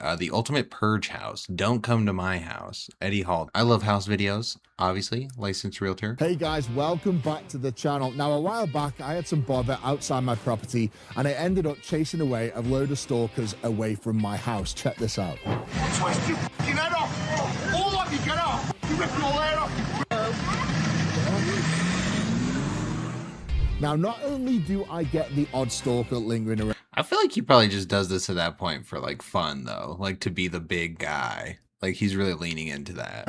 The ultimate purge house. Don't come to my house. Eddie Hall. I love house videos, obviously. Licensed realtor. Hey guys, welcome back to the channel. Now, a while back, I had some bother outside my property and I ended up chasing away a load of stalkers away from my house. Check this out. Twist your fucking head off! All of you, get off! You rip your head off! Now, not only do I get the odd stalker lingering around, I feel like he probably just does this at that point for like fun though, like to be the big guy. Like he's really leaning into that.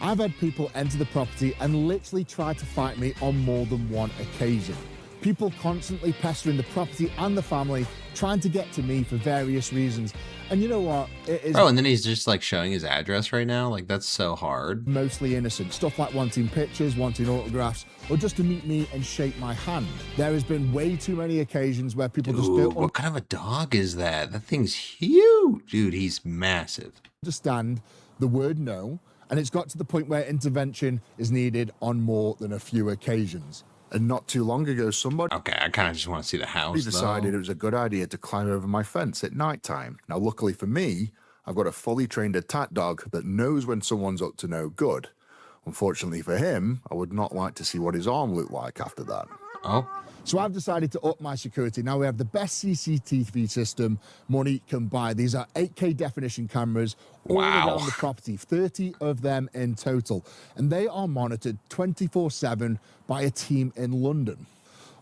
I've had people enter the property and literally try to fight me on more than one occasion. People constantly pestering the property and the family, trying to get to me for various reasons. And you know what? It is and then he's just like showing his address right now. Like that's so hard. Mostly innocent stuff like wanting pictures, wanting autographs, or just to meet me and shake my hand. There has been way too many occasions where people just don't What kind of a dog is that? That thing's huge. Dude, he's massive. Understand the word no, and it's got to the point where intervention is needed on more than a few occasions. And not too long ago, somebody Okay, I kind of just want to see the house. decided it was a good idea to climb over my fence at night time. Now, luckily for me, I've got a fully trained attack dog that knows when someone's up to no good. Unfortunately for him, I would not like to see what his arm looked like after that. Oh. So I've decided to up my security. Now we have the best CCTV system money can buy. These are 8K definition cameras all around the property, 30 of them in total. And they are monitored 24/7 by a team in London.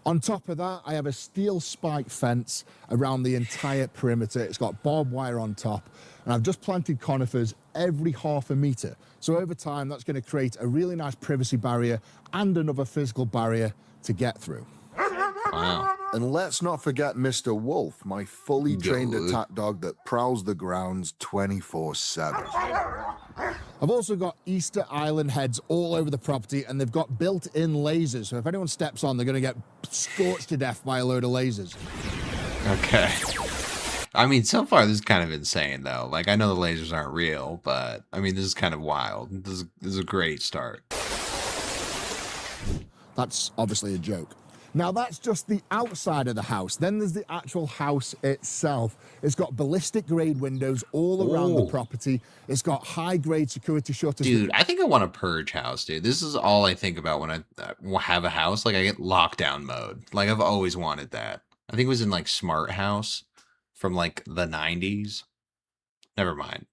On top of that, I have a steel spike fence around the entire perimeter. It's got barbed wire on top, and I've just planted conifers every half a meter. So over time, that's going to create a really nice privacy barrier and another physical barrier to get through. Wow. And let's not forget Mr. Wolf, my fully trained attack dog that prowls the grounds 24/7. I've also got Easter Island heads all over the property, and they've got built-in lasers. So if anyone steps on, they're going to get scorched to death by a load of lasers. Okay. I mean, so far this is kind of insane though. Like I know the lasers aren't real, but I mean this is kind of wild. This is a great start. That's obviously a joke. Now that's just the outside of the house. Then there's the actual house itself. It's got ballistic grade windows all around the property. It's got high grade security shutters. Dude, I think I want a purge house, dude. This is all I think about when I have a house. Like I get lockdown mode. Like I've always wanted that. I think it was in like Smart House from like the 90s. Never mind.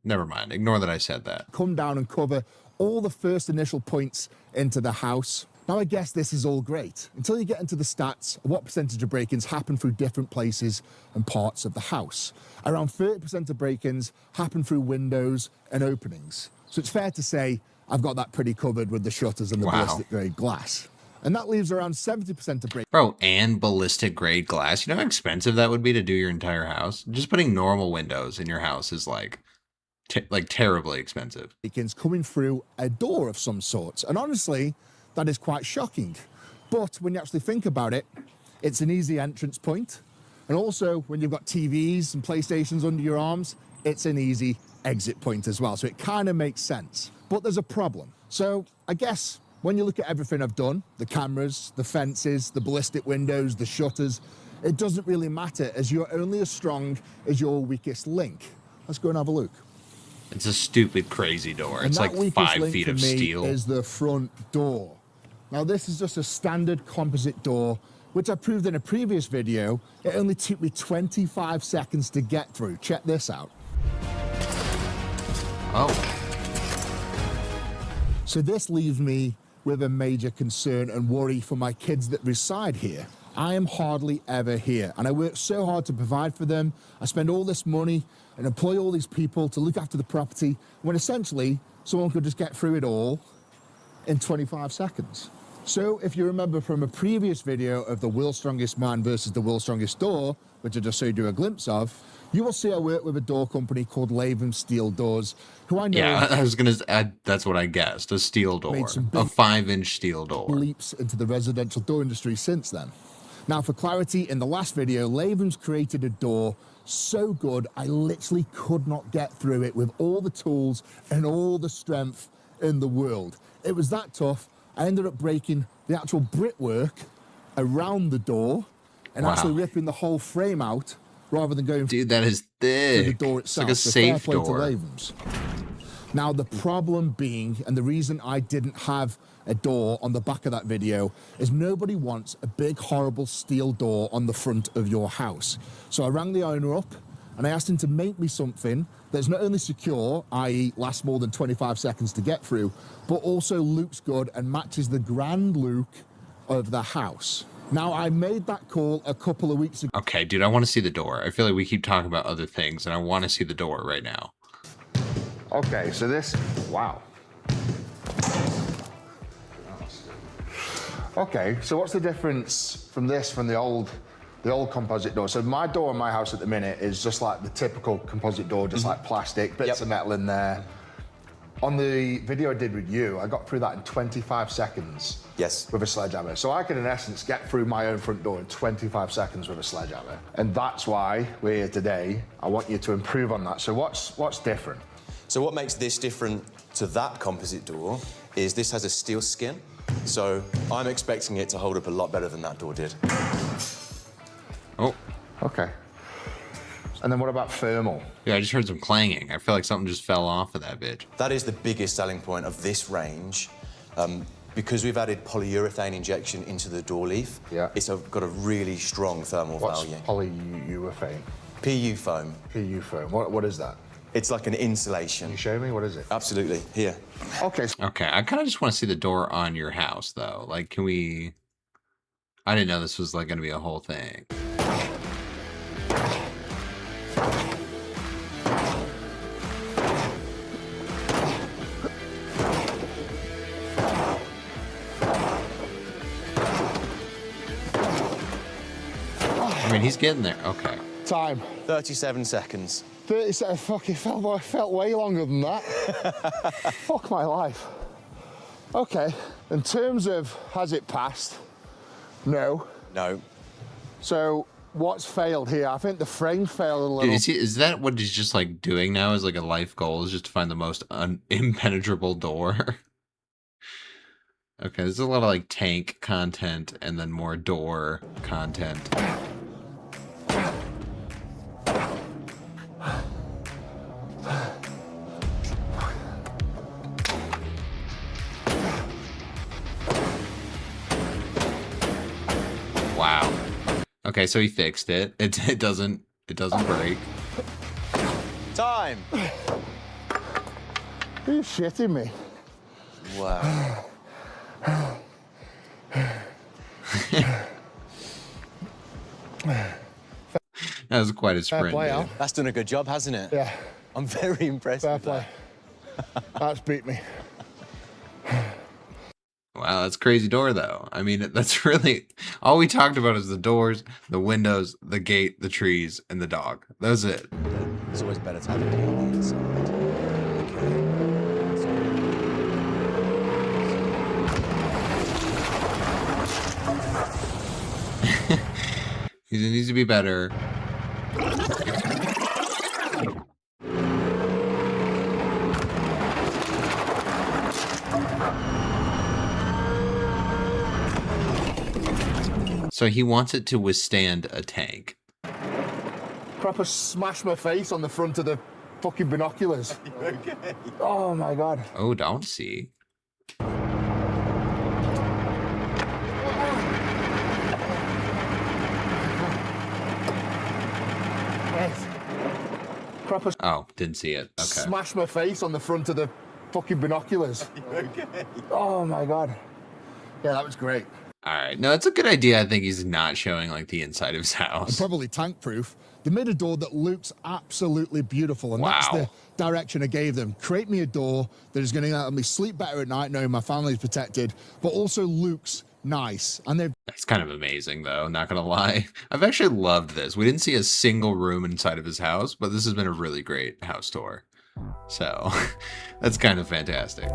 Never mind. Ignore that I said that. Come down and cover all the first initial points into the house. Now, I guess this is all great until you get into the stats of what percentage of break-ins happen through different places and parts of the house. Around 30% of break-ins happen through windows and openings. So it's fair to say I've got that pretty covered with the shutters and the ballistic grade glass. And that leaves around 70% of break-ins. Bro, and ballistic grade glass. You know how expensive that would be to do your entire house? Just putting normal windows in your house is like terribly expensive. Break-ins coming through a door of some sort. And honestly, that is quite shocking. But when you actually think about it, it's an easy entrance point. And also, when you've got TVs and PlayStations under your arms, it's an easy exit point as well. So it kind of makes sense. But there's a problem. So I guess when you look at everything I've done, the cameras, the fences, the ballistic windows, the shutters, it doesn't really matter as you're only as strong as your weakest link. Let's go and have a look. It's a stupid, crazy door. It's like weakest 5 link feet for of me steel. Is the front door. Now this is just a standard composite door, which I proved in a previous video. It only took me 25 seconds to get through. Check this out. Oh. So this leaves me with a major concern and worry for my kids that reside here. I am hardly ever here, and I work so hard to provide for them. I spend all this money and employ all these people to look after the property, when essentially someone could just get through it all in 25 seconds. So if you remember from a previous video of the world's strongest man versus the world's strongest door, which I just showed you a glimpse of, you will see I work with a door company called LISEN Steel Doors, who I know... Yeah, I was going to add, that's what I guessed, a steel door, a 5-inch steel door. Leaps into the residential door industry since then. Now, for clarity, in the last video, LISEN's created a door so good, I literally could not get through it with all the tools and all the strength in the world. It was that tough. I ended up breaking the actual brickwork around the door and actually ripping the whole frame out rather than going Dude, that is through the thick. door It's itself. like a So fair safe play to door. Ravens. Now, the problem being, and the reason I didn't have a door on the back of that video, is nobody wants a big, horrible steel door on the front of your house. So I rang the owner up and I asked him to make me something that's not only secure, i.e. lasts more than 25 seconds to get through, but also looks good and matches the grand look of the house. Now, I made that call a couple of weeks ago. Okay, dude, I want to see the door. I feel like we keep talking about other things, and I want to see the door right now. Okay, so this, wow. Okay, so what's the difference from this from the old composite door? So my door in my house at the minute is just like the typical composite door, just like plastic, bits of metal in there. On the video I did with you, I got through that in 25 seconds. Yes. With a sledgehammer. So I could, in essence, get through my own front door in 25 seconds with a sledgehammer. And that's why we're here today. I want you to improve on that. So what's different? So what makes this different to that composite door is this has a steel skin. So I'm expecting it to hold up a lot better than that door did. Oh. Okay. And then what about thermal? Yeah, I just heard some clanging. I feel like something just fell off of that bitch. That is the biggest selling point of this range. Because we've added polyurethane injection into the door leaf, it's got a really strong thermal value. Polyurethane? PU foam. PU foam. What is that? It's like an insulation. Can you show me? What is it? Absolutely. Here. Okay. Okay, I kind of just want to see the door on your house, though. Like, can we... I didn't know this was, like, going to be a whole thing. I mean, he's getting there. Okay. Time. 37 seconds. 30 seconds. Fuck, it felt way longer than that. Fuck my life. Okay. In terms of has it passed? No. No. So what's failed here? I think the frame failed a little. Dude, is that what he's just like doing now? Is like a life goal? Is just to find the most impenetrable door? Okay, there's a lot of like tank content and then more door content. Wow. Okay, so he fixed it. It doesn't break. Time. Are you shitting me? Wow. That was quite a sprint. play, dude. Al. That's done a good job, hasn't it? Yeah. I'm very impressed Fair with play. that. That's beat me. Wow, that's a crazy door though. I mean, that's really all we talked about is the doors, the windows, the gate, the trees, and the dog. That's it. It's always better to have a key on the inside. He needs to be better. So he wants it to withstand a tank. Proper smash my face on the front of the fucking binoculars. Okay. Oh my God. Oh, don't see. Yes. Proper Oh, didn't see it. Okay. smash my face on the front of the fucking binoculars. Okay. Oh my God. Yeah, that was great. All right. No, it's a good idea. I think he's not showing like the inside of his And house. probably tank proof. They made a door that looks absolutely beautiful, and that's Wow. the direction I gave them. Create me a door that is going to let me sleep better at night, knowing my family is protected, but also looks nice. And they've It's kind of amazing, though. Not gonna lie. I've actually loved this. We didn't see a single room inside of his house, but this has been a really great house tour. So that's kind of fantastic.